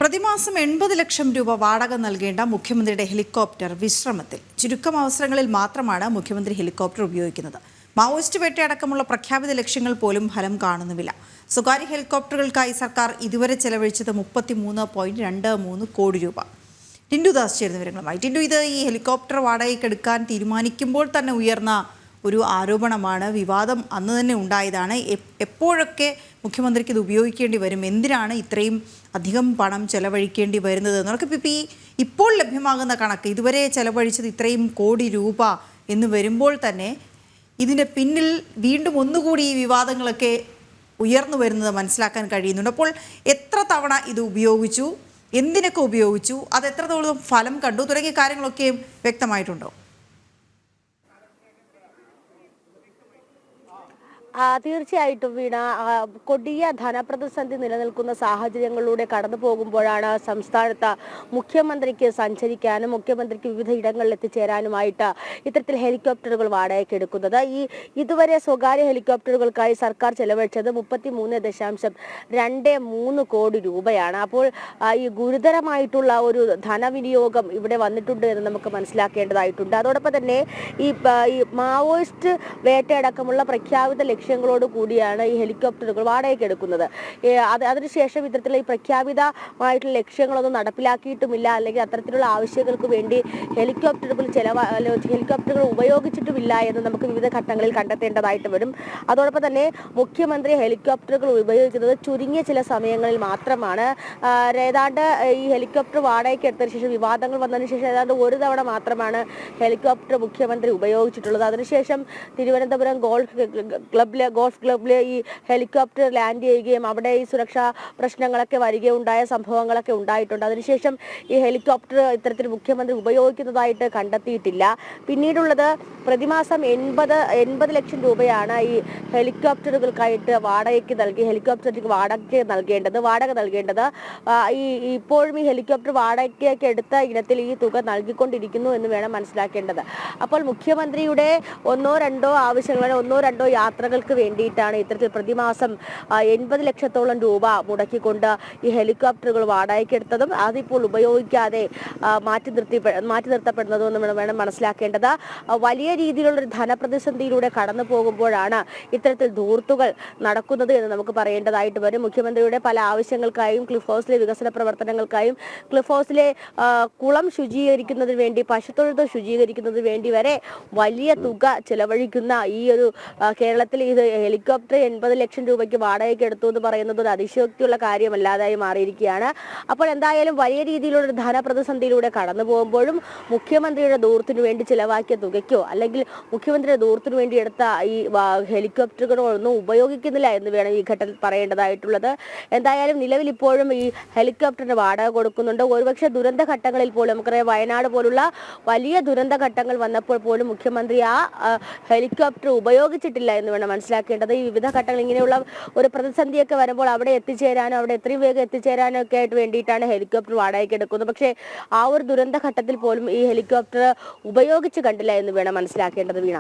പ്രതിമാസം 80 ലക്ഷം രൂപ വാടക നൽകേണ്ട മുഖ്യമന്ത്രിയുടെ ഹെലികോപ്റ്റർ വിശ്രമത്തിൽ. ചുരുക്കം അവസരങ്ങളിൽ മാത്രമാണ് മുഖ്യമന്ത്രി ഹെലികോപ്റ്റർ ഉപയോഗിക്കുന്നത്. മാവോയിസ്റ്റ് വേട്ടയടക്കമുള്ള പ്രഖ്യാപിത ലക്ഷ്യങ്ങൾ പോലും ഫലം കാണുന്നുമില്ല. സ്വകാര്യ ഹെലികോപ്റ്ററുകൾക്കായി സർക്കാർ ഇതുവരെ ചെലവഴിച്ചത് 33.23 കോടി രൂപ. ടിൻഡു ദാസ് ചേരുന്ന വിവരങ്ങളുമായി. ടിൻഡു, ഇത് ഈ ഹെലികോപ്റ്റർ വാടകയ്ക്കെടുക്കാൻ തീരുമാനിക്കുമ്പോൾ തന്നെ ഉയർന്ന ഒരു ആരോപണമാണ്. വിവാദം അന്ന് തന്നെ ഉണ്ടായതാണ്. എപ്പോഴൊക്കെ മുഖ്യമന്ത്രിക്ക് ഇത് ഉപയോഗിക്കേണ്ടി വരും, എന്തിനാണ് ഇത്രയും അധികം പണം ചെലവഴിക്കേണ്ടി വരുന്നത് എന്നൊക്കെ ഇപ്പോൾ ലഭ്യമാകുന്ന കണക്ക് ഇതുവരെ ചെലവഴിച്ചത് ഇത്രയും കോടി രൂപ എന്ന് വരുമ്പോൾ തന്നെ ഇതിൻ്റെ പിന്നിൽ വീണ്ടും ഒന്നുകൂടി ഈ വിവാദങ്ങളൊക്കെ ഉയർന്നു വരുന്നത് മനസ്സിലാക്കാൻ കഴിയുന്നുണ്ട്. അപ്പോൾ എത്ര തവണ ഇത് ഉപയോഗിച്ചു, എന്തിനൊക്കെ ഉപയോഗിച്ചു, അത് എത്രത്തോളം ഫലം കണ്ടു തുടങ്ങിയ കാര്യങ്ങളൊക്കെ വ്യക്തമായിട്ടുണ്ടോ? തീർച്ചയായിട്ടും വീണ, കൊടിയ ധനപ്രതിസന്ധി നിലനിൽക്കുന്ന സാഹചര്യങ്ങളിലൂടെ കടന്നു പോകുമ്പോഴാണ് സംസ്ഥാനത്ത് മുഖ്യമന്ത്രിക്ക് സഞ്ചരിക്കാനും മുഖ്യമന്ത്രിക്ക് വിവിധ ഇടങ്ങളിൽ എത്തിച്ചേരാനുമായിട്ട് ഇത്തരത്തിൽ ഹെലികോപ്റ്ററുകൾ വാടകയ്ക്ക് എടുക്കുന്നത്. ഇതുവരെ സ്വകാര്യ ഹെലികോപ്റ്ററുകൾക്കായി സർക്കാർ ചെലവഴിച്ചത് 33.23 കോടി രൂപയാണ്. അപ്പോൾ ഈ ഗുരുതരമായിട്ടുള്ള ഒരു ധനവിനിയോഗം ഇവിടെ വന്നിട്ടുണ്ട് എന്ന് നമുക്ക് മനസ്സിലാക്കേണ്ടതായിട്ടുണ്ട്. അതോടൊപ്പം തന്നെ ഈ മാവോയിസ്റ്റ് വേട്ടയടക്കമുള്ള പ്രഖ്യാപിത ലക്ഷ്യങ്ങളോട് കൂടിയാണ് ഈ ഹെലികോപ്റ്ററുകൾ വാടകയ്ക്ക് എടുക്കുന്നത്. അതിനുശേഷം ഇത്തരത്തിലുള്ള ഈ പ്രഖ്യാപിതമായിട്ടുള്ള ലക്ഷ്യങ്ങളൊന്നും നടപ്പിലാക്കിയിട്ടുമില്ല, അല്ലെങ്കിൽ അത്തരത്തിലുള്ള ആവശ്യങ്ങൾക്ക് വേണ്ടി ഹെലികോപ്റ്ററുകൾ ഉപയോഗിച്ചിട്ടുമില്ല എന്ന് നമുക്ക് വിവിധ ഘട്ടങ്ങളിൽ കണ്ടെത്തേണ്ടതായിട്ട് വരും. അതോടൊപ്പം തന്നെ മുഖ്യമന്ത്രി ഹെലികോപ്റ്ററുകൾ ഉപയോഗിക്കുന്നത് ചുരുങ്ങിയ ചില സമയങ്ങളിൽ മാത്രമാണ്. ഏതാണ്ട് ഈ ഹെലികോപ്റ്റർ വാടകയ്ക്ക് എടുത്തതിന് ശേഷം, വിവാദങ്ങൾ വന്നതിന് ശേഷം ഏതാണ്ട് ഒരു തവണ മാത്രമാണ് ഹെലികോപ്റ്റർ മുഖ്യമന്ത്രി ഉപയോഗിച്ചിട്ടുള്ളത്. അതിനുശേഷം തിരുവനന്തപുരം ഗോൾഫ് ക്ലബിൽ ഈ ഹെലികോപ്റ്റർ ലാൻഡ് ചെയ്യുകയും അവിടെ ഈ സുരക്ഷാ പ്രശ്നങ്ങളൊക്കെ വരികയുണ്ടായ സംഭവങ്ങളൊക്കെ ഉണ്ടായിട്ടുണ്ട്. അതിനുശേഷം ഈ ഹെലികോപ്റ്റർ ഇത്തരത്തിൽ മുഖ്യമന്ത്രി ഉപയോഗിക്കുന്നതായിട്ട് കണ്ടെത്തിയിട്ടില്ല. പിന്നീടുള്ളത് പ്രതിമാസം 80 ലക്ഷം രൂപയാണ് ഈ ഹെലികോപ്റ്ററുകൾക്കായിട്ട് ഹെലികോപ്റ്ററിന് വാടക നൽകേണ്ടത്. ഇപ്പോഴും ഈ ഹെലികോപ്റ്റർ വാടകയ്ക്ക് എടുത്ത ഇനത്തിൽ ഈ തുക നൽകിക്കൊണ്ടിരിക്കുന്നു എന്ന് വേണം മനസ്സിലാക്കേണ്ടത്. അപ്പോൾ മുഖ്യമന്ത്രിയുടെ ഒന്നോ രണ്ടോ യാത്രകൾക്ക് വേണ്ടിയിട്ടാണ് ഇത്തരത്തിൽ പ്രതിമാസം 80 ലക്ഷത്തോളം രൂപ മുടക്കിക്കൊണ്ട് ഈ ഹെലികോപ്റ്ററുകൾ വാടകയ്ക്ക് എടുത്തതും അതിപ്പോൾ ഉപയോഗിക്കാതെ മാറ്റി നിർത്തപ്പെടുന്നതും എന്ന് വേണം മനസ്സിലാക്കേണ്ടത്. വലിയ രീതിയിലുള്ളൊരു ധനപ്രതിസന്ധിയിലൂടെ കടന്നു പോകുമ്പോഴാണ് ഇത്തരത്തിൽ ധൂർത്തുകൾ നടക്കുന്നത് എന്ന് നമുക്ക് പറയേണ്ടതായിട്ട് വരും. മുഖ്യമന്ത്രിയുടെ പല ആവശ്യങ്ങൾക്കായും, ക്ലിഫ് ഹൗസിലെ വികസന പ്രവർത്തനങ്ങൾക്കായും, ക്ലിഫ് ഹൗസിലെ കുളം ശുചീകരിക്കുന്നതിന് വേണ്ടി, പശുത്തൊഴുത്ത് ശുചീകരിക്കുന്നതിന് വേണ്ടി വരെ വലിയ തുക ചെലവഴിക്കുന്ന ഈ ഒരു കേരളത്തിൽ ഇത് ഹെലികോപ്റ്റർ 80 ലക്ഷം രൂപയ്ക്ക് വാടകയ്ക്ക് എടുത്തു എന്ന് പറയുന്നത് ഒരു അതിശയോക്തിയുള്ള കാര്യമല്ലാതായി മാറിയിരിക്കുകയാണ്. അപ്പോൾ എന്തായാലും വലിയ രീതിയിലുള്ള ധനപ്രതിസന്ധിയിലൂടെ കടന്നു പോകുമ്പോഴും മുഖ്യമന്ത്രിയുടെ ദൂരത്തിനു വേണ്ടി ചിലവാക്കിയ തുകയ്ക്കോ അല്ലെങ്കിൽ മുഖ്യമന്ത്രിയുടെ ദൂരത്തിനു വേണ്ടി എടുത്ത ഈ ഹെലികോപ്റ്ററുകളോ ഒന്നും ഉപയോഗിക്കുന്നില്ല എന്ന് വേണം ഈ ഘട്ടത്തിൽ പറയേണ്ടതായിട്ടുള്ളത്. എന്തായാലും നിലവിൽ ഇപ്പോഴും ഈ ഹെലികോപ്റ്ററിന് വാടക കൊടുക്കുന്നുണ്ട്. ഒരുപക്ഷെ ദുരന്ത ഘട്ടങ്ങളിൽ പോലും, നമുക്കറിയാം വയനാട് പോലുള്ള വലിയ ദുരന്ത ഘട്ടങ്ങൾ വന്നപ്പോൾ പോലും മുഖ്യമന്ത്രി ആ ഹെലികോപ്റ്റർ ഉപയോഗിച്ചിട്ടില്ല എന്ന് വേണം മനസ്സിലാക്കേണ്ടത്. ഈ വിവിധ ഘട്ടങ്ങൾ ഇങ്ങനെയുള്ള ഒരു പ്രതിസന്ധിയൊക്കെ വരുമ്പോൾ അവിടെ എത്രയും വേഗം എത്തിച്ചേരാനോ ഒക്കെ ആയിട്ട് വേണ്ടിയിട്ടാണ് ഹെലികോപ്റ്റർ വാടകയ്ക്ക് എടുക്കുന്നത്. പക്ഷേ ആ ഒരു ദുരന്ത ഘട്ടത്തിൽ പോലും ഈ ഹെലികോപ്റ്റർ ഉപയോഗിച്ച് കണ്ടില്ല എന്ന് വേണം മനസ്സിലാക്കേണ്ടത് വീണ.